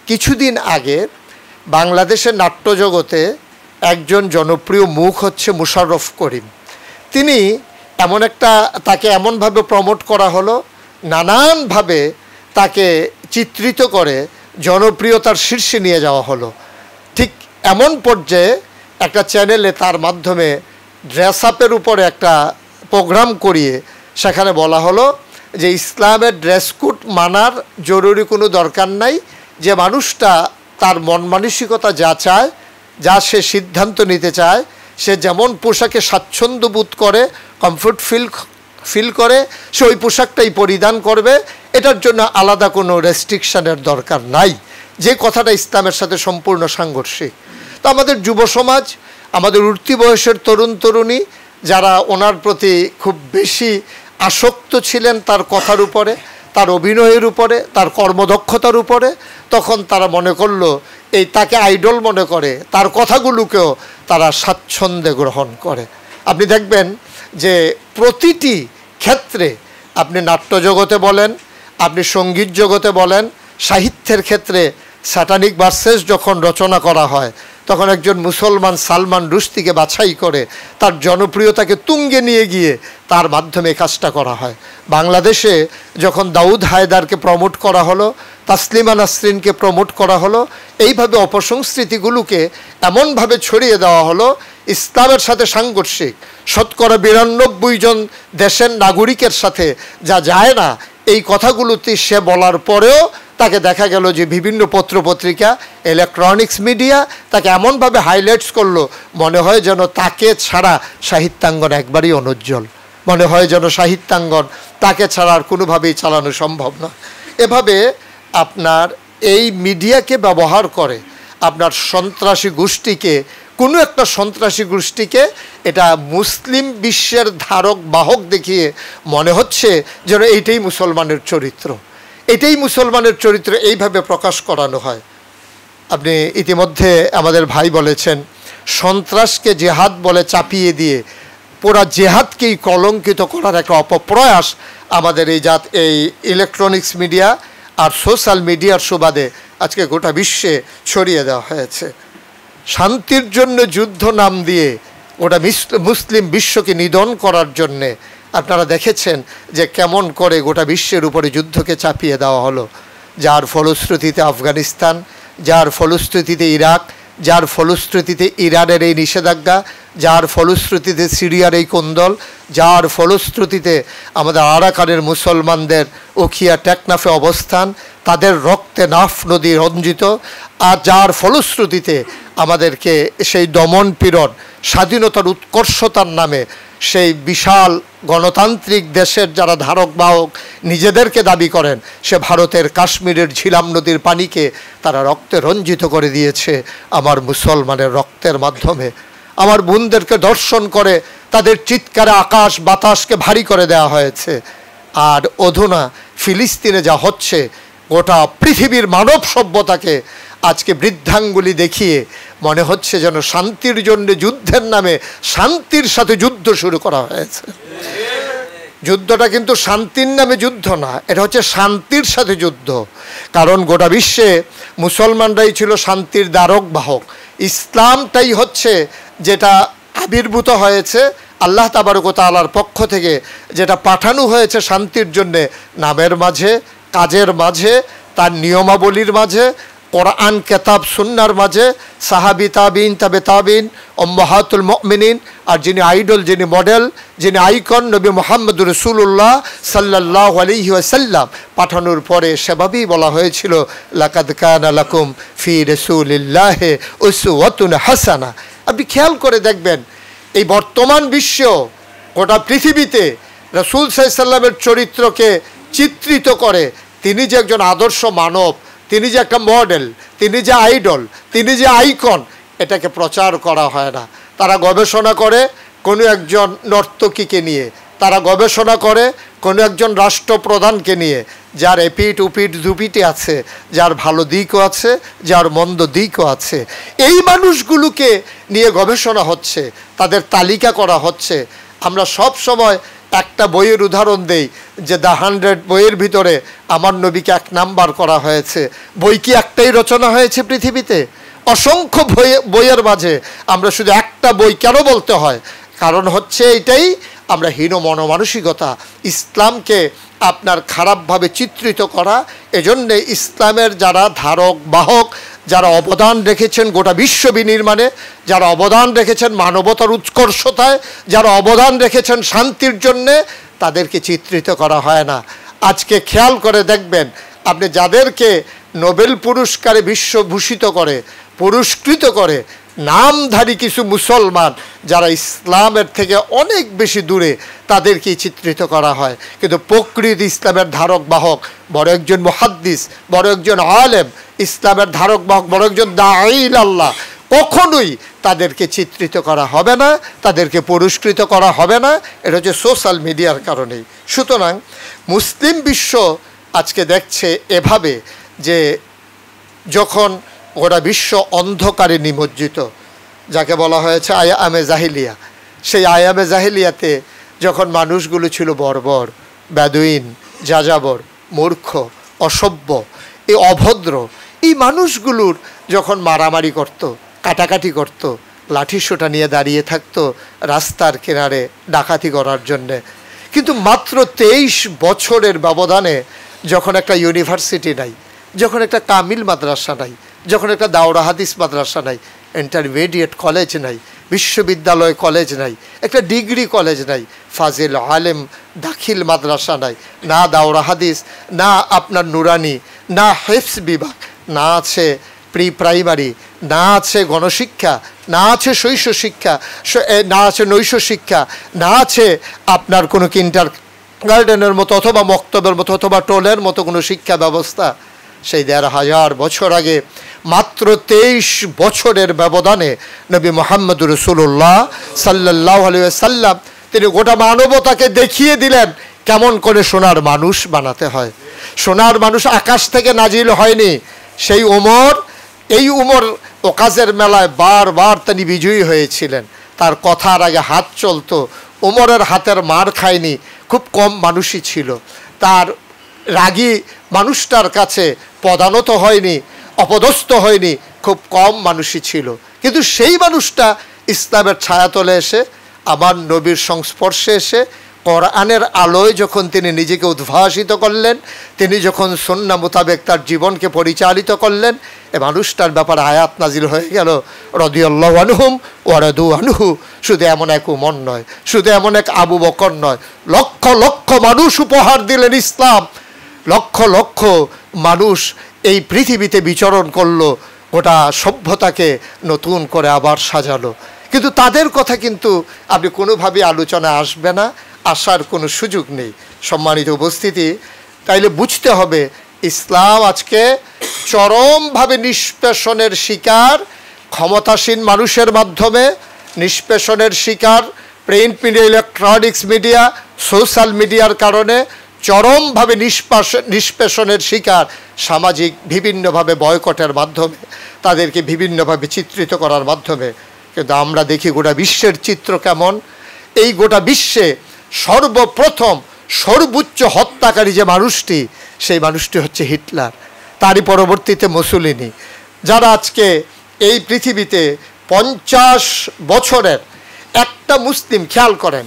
কিছুদিন আগে বাংলাদেশের নাট্যজগতে একজন জনপ্রিয় মুখ হচ্ছে মুশাররফ করিম। তিনি তাকে এমনভাবে প্রমোট করা হলো, নানানভাবে তাকে চিত্রিত করে জনপ্রিয়তার শীর্ষে নিয়ে যাওয়া হলো। ঠিক এমন পর্যায়ে একটা চ্যানেলে তার মাধ্যমে ড্রেস আপের উপরে একটা প্রোগ্রাম করিয়ে সেখানে বলা হলো যে ইসলামের ড্রেস কোড মানার জরুরি কোনো দরকার নাই, যে মানুষটা তার মন মানসিকতা যা চায়, যা সে সিদ্ধান্ত নিতে চায়, সে যেমন পোশাকে স্বাচ্ছন্দ্য বোধ করে, কমফোর্ট ফিল করে, সে ওই পোশাকটাই পরিধান করবে। এটার জন্য আলাদা কোনো রেস্ট্রিকশানের দরকার নাই, যে কথাটা ইসলামের সাথে সম্পূর্ণ সাংঘর্ষিক। তো আমাদের যুব সমাজ, আমাদের উঠতি বয়সের তরুণ তরুণী যারা ওনার প্রতি খুব বেশি আসক্ত ছিলেন, তার কথার উপরে, তার অভিনয়ের উপরে, তার কর্মদক্ষতার উপরে, তখন তারা মনে করলো তাকে আইডল মনে করে, তার কথাগুলোকেও তারা স্বাচ্ছন্দ্যে গ্রহণ করে। আপনি দেখবেন যে প্রতিটি ক্ষেত্রে, আপনি নাট্যজগতে বলেন, আপনি সঙ্গীত জগতে বলেন, সাহিত্যের ক্ষেত্রে স্যাটানিক ভার্সেস যখন রচনা করা হয়, তখন একজন মুসলমান সালমান রুশদিকে বাছাই করে তার জনপ্রিয়তাকে তুঙ্গে নিয়ে গিয়ে তার মাধ্যমে কাজটা করা হয়। বাংলাদেশে যখন দাউদ হায়দারকে প্রমোট করা হলো, তাসলিমা নাসরিনকে প্রমোট করা হলো, এইভাবে অপসংস্কৃতিগুলোকে এমনভাবে ছড়িয়ে দেওয়া হলো ইসলামের সাথে সাংঘর্ষিক। 92% জন দেশের নাগরিকের সাথে যা যায় না, এই কথাগুলোতে সে বলার পরেও তাকে দেখা গেল যে বিভিন্ন পত্রপত্রিকা, ইলেকট্রনিক্স মিডিয়া তাকে এমনভাবে হাইলাইটস করলো, মনে হয় যেন তাকে ছাড়া সাহিত্যাঙ্গন একবারই অনুজ্জ্বল, মনে হয় যেন সাহিত্যাঙ্গন তাকে ছাড়া আর কোনোভাবেই চালানো সম্ভব না। এভাবে আপনার এই মিডিয়াকে ব্যবহার করে আপনার সন্ত্রাসী গোষ্ঠীকে, কোনো একটা সন্ত্রাসী গোষ্ঠীকে এটা মুসলিম বিশ্বের ধারক বাহক দেখিয়ে মনে হচ্ছে যেন এইটাই মুসলমানের চরিত্র, এটাই মুসলমানের চরিত্র, এইভাবে প্রকাশ করানো হয়। আপনি ইতিমধ্যে আমাদের ভাই বলেছেন, সন্ত্রাসকে জেহাদ বলে চাপিয়ে দিয়ে পুরা জেহাদকেই কলঙ্কিত করার একটা অপপ্রয়াস আমাদের এই ইলেকট্রনিক্স মিডিয়া আর সোশ্যাল মিডিয়ার সুবাদে আজকে গোটা বিশ্বে ছড়িয়ে দেওয়া হয়েছে। শান্তির জন্য যুদ্ধ নাম দিয়ে গোটা মুসলিম বিশ্বকে নিধন করার জন্যে আপনারা দেখেছেন যে কেমন করে গোটা বিশ্বের উপরে যুদ্ধকে চাপিয়ে দেওয়া হলো, যার ফলশ্রুতিতে আফগানিস্তান, যার ফলশ্রুতিতে ইরাক, যার ফলশ্রুতিতে ইরানের এই নিষেধাজ্ঞা, যার ফলশ্রুতিতে সিরিয়ার এই কোন্দল, যার ফলশ্রুতিতে আমাদের আরাকানের মুসলমানদের উখিয়া টেকনাফে অবস্থান, তাদের রক্তে নাফ নদী রঞ্জিত, আর যার ফলশ্রুতিতে আমাদেরকে সেই দমন পীড়ন, স্বাধীনতার উৎকর্ষতার নামে সেই বিশাল গণতান্ত্রিক দেশের যারা ধারক বাহক নিজেদেরকে দাবি করেন, সে ভারতের কাশ্মীরের ঝিলাম নদীর পানিকে তারা রক্তে রঞ্জিত করে দিয়েছে আমার মুসলমানের রক্তের মাধ্যমে। আমার বোনদেরকে দর্শন করে তাদের চিৎকারে আকাশ বাতাসকে ভারী করে দেওয়া হয়েছে। আর অধুনা ফিলিস্তিনে যা হচ্ছে, গোটা পৃথিবীর মানব সভ্যতাকে আজকে বৃদ্ধাঙ্গুলি দেখিয়ে মনে হচ্ছে যেন শান্তির জন্য যুদ্ধের নামে শান্তির সাথে যুদ্ধ শুরু করা হয়েছে। যুদ্ধটা কিন্তু শান্তির নামে যুদ্ধ না, এটা হচ্ছে শান্তির সাথে যুদ্ধ। কারণ গোটা বিশ্বে মুসলমানরাই ছিল শান্তির দ্বারক বাহক। ইসলামটাই হচ্ছে যেটা আবির্ভূত হয়েছে আল্লাহ তাবারক ওয়া তাআলার পক্ষ থেকে, যেটা পাঠানো হয়েছে শান্তির জন্যে, নামের মাঝে, কাজের মাঝে, তার নিয়মাবলীর মাঝে, কোরআন কেতাব সুন্নার মাঝে, সাহাবি তাবিন তাবে তাবিন, উম্মাহাতুল মুমিনিন, আর যিনি আইডল, যিনি মডেল, যিনি আইকন, নবী মুহাম্মদ রাসূলুল্লাহ সাল্লাল্লাহু আলাইহি ওয়াসাল্লাম পাঠানোর পরে সেভাবেই বলা হয়েছিল, লাকাদ কানা লাকুম ফি রাসূলিল্লাহি উসওয়াতুন হাসানা। আপনি খেয়াল করে দেখবেন এই বর্তমান বিশ্ব, গোটা পৃথিবীতে রাসূল সাল্লাল্লাহু আলাইহি ওয়াসাল্লামের চরিত্রকে চিত্রিত করে তিনি যে একজন আদর্শ মানব, তিনি যে একটা মডেল, তিনি যে আইডল, তিনি যে আইকন, এটাকে প্রচার করা হয় না। তারা গবেষণা করে কোনো একজন নর্তকীকে নিয়ে, তারা গবেষণা করে কোনো একজন রাষ্ট্রপ্রধানকে নিয়ে, যার এপিট উপিট দুপিটি আছে, যার ভালো দিকও আছে, যার মন্দ দিকও আছে। এই মানুষগুলোকে নিয়ে গবেষণা হচ্ছে, তাদের তালিকা করা হচ্ছে। আমরা সব সময় একটা বইয়ের উদাহরণ দেই যে দ্য 100 বইয়ের ভিতরে আমার নবীকে 1 নাম্বার করা হয়েছে। বই কি একটাই রচনা হয়েছে পৃথিবীতে? অসংখ্য বইয়ের মাঝে আমরা শুধু একটা বই কেন বলতে হয়? কারণ হচ্ছে এটাই, আমরা হীন মনোমানসিকতা, ইসলামকে আপনার খারাপভাবে চিত্রিত করা। এজন্যে ইসলামের যারা ধারক বাহক, যারা অবদান রেখেছেন গোটা বিশ্ব বিনির্মাণে, যারা অবদান রেখেছেন মানবতার উৎকর্ষতায়, যারা অবদান রেখেছেন শান্তির জন্যে, তাদেরকে চিত্রিত করা হয় না। আজকে খেয়াল করে দেখবেন, আপনি যাদেরকে নোবেল পুরস্কারে বিশ্বভূষিত করে, পুরস্কৃত করে, নামধারী কিছু মুসলমান যারা ইসলামের থেকে অনেক বেশি দূরে, তাদেরকেই চিত্রিত করা হয়। কিন্তু প্রকৃত ইসলামের ধারক বাহক, বড় একজন মুহাদ্দিস, বড় একজন আলেম, ইসলামের ধারক বাহক, বড় একজন দাঈ ইলাল্লাহ, কখনোই তাদেরকে চিত্রিত করা হবে না, তাদেরকে পুরস্কৃত করা হবে না। এটা হচ্ছে সোশ্যাল মিডিয়ার কারণেই। সুতরাং মুসলিম বিশ্ব আজকে দেখছে এভাবে যে যখন গোটা বিশ্ব অন্ধকারে নিমজ্জিত, যাকে বলা হয়েছে আয়ামে জাহিলিয়া, সেই আয়ামে জাহিলিয়াতে যখন মানুষগুলো ছিল বর্বর, বেদুইন, যাযাবর, মূর্খ, অসভ্য, এই অভদ্র, এই মানুষগুলোর যখন মারামারি করত, কাটাকাটি করত, লাঠিসোঁটা নিয়ে দাঁড়িয়ে থাকতো রাস্তার কিনারে ডাকাতি করার জন্যে। কিন্তু মাত্র 23 বছরের ব্যবধানে যখন একটা ইউনিভার্সিটি নাই, যখন একটা কামিল মাদ্রাসা নাই, যখন একটা দাওরা হাদিস মাদ্রাসা নাই, ইন্টারমিডিয়েট কলেজ নাই, বিশ্ববিদ্যালয় কলেজ নাই, একটা ডিগ্রি কলেজ নাই, ফাজিল আলেম দাখিল মাদ্রাসা নাই, না দাওরা হাদিস, না আপনার নুরানি, না হেফস বিভাগ, না আছে প্রি প্রাইমারি, না আছে গণশিক্ষা, না আছে শৈশব শিক্ষা, না আছে নৈশ শিক্ষা, না আছে আপনার কোনো কিন্টার গার্ডেনের মতো অথবা মক্তবের মতো অথবা টোলের মতো কোনো শিক্ষা ব্যবস্থা। সেই 1500 বছর আগে মাত্র 23 বছরের ব্যবধানে নবী মুহাম্মদুর রাসূলুল্লাহ সাল্লাল্লাহু আলাইহি ওয়াসাল্লাম তিনি গোটা মানবতাকে দেখিয়ে দিলেন কেমন করে সোনার মানুষ বানাতে হয়। সোনার মানুষ আকাশ থেকে নাজিল হয়নি। সেই উমর, এই উমর ওকাজের মেলায় বারবার তিনি বিজয়ী হয়েছিলেন। তার কথার আগে হাত চলতো। উমরের হাতের মার খায়নি, খুব কম মানুষই ছিল। তার রাগী মানুষটার কাছে পদানত হয়নি, অপদস্থ হয়নি, খুব কম মানুষই ছিল। কিন্তু সেই মানুষটা ইসলামের ছায়াতলে এসে, আমার নবীর সংস্পর্শে এসে, কোরআনের আলোয় যখন তিনি নিজেকে উদ্ভাসিত করলেন, তিনি যখন সুন্নাহ মোতাবেক তার জীবনকে পরিচালিত করলেন, এ মানুষটার ব্যাপারে আয়াত নাজিল হয়ে গেল, রাদিয়াল্লাহু আনহুম ওয়া রাদু আনহু। শুধু এমন এক উমর নয়, শুধু এমন এক আবু বকর নয়, লক্ষ লক্ষ মানুষ উপহার দিলেন ইসলাম। লক্ষ লক্ষ মানুষ এই পৃথিবীতে বিচরণ করলো, গোটা সভ্যতাকে নতুন করে আবার সাজালো। কিন্তু তাদের কথা কিন্তু আপনি কোনোভাবেই আলোচনায় আসবে না, আসার কোনো সুযোগ নেই। সম্মানিত উপস্থিতি, তাইলে বুঝতে হবে ইসলাম আজকে চরমভাবে নিষ্পেষণের শিকার, ক্ষমতাসীন মানুষের মাধ্যমে নিষ্পেষণের শিকার, print media, electronics media, social মিডিয়ার কারণে চরমভাবে নিষ্পেষণের শিকার, সামাজিক বিভিন্নভাবে বয়কটের মাধ্যমে, তাদেরকে বিভিন্নভাবে চিত্রিত করার মাধ্যমে। কিন্তু আমরা দেখি গোটা বিশ্বের চিত্র কেমন। এই গোটা বিশ্বে সর্বপ্রথম সর্বোচ্চ হত্যাকারী যে মানুষটি, সেই মানুষটি হচ্ছে হিটলার, তারই পরবর্তীতে মুসোলিনি, যারা আজকে এই পৃথিবীতে 50 বছরের একটা মুসলিম, খেয়াল করেন,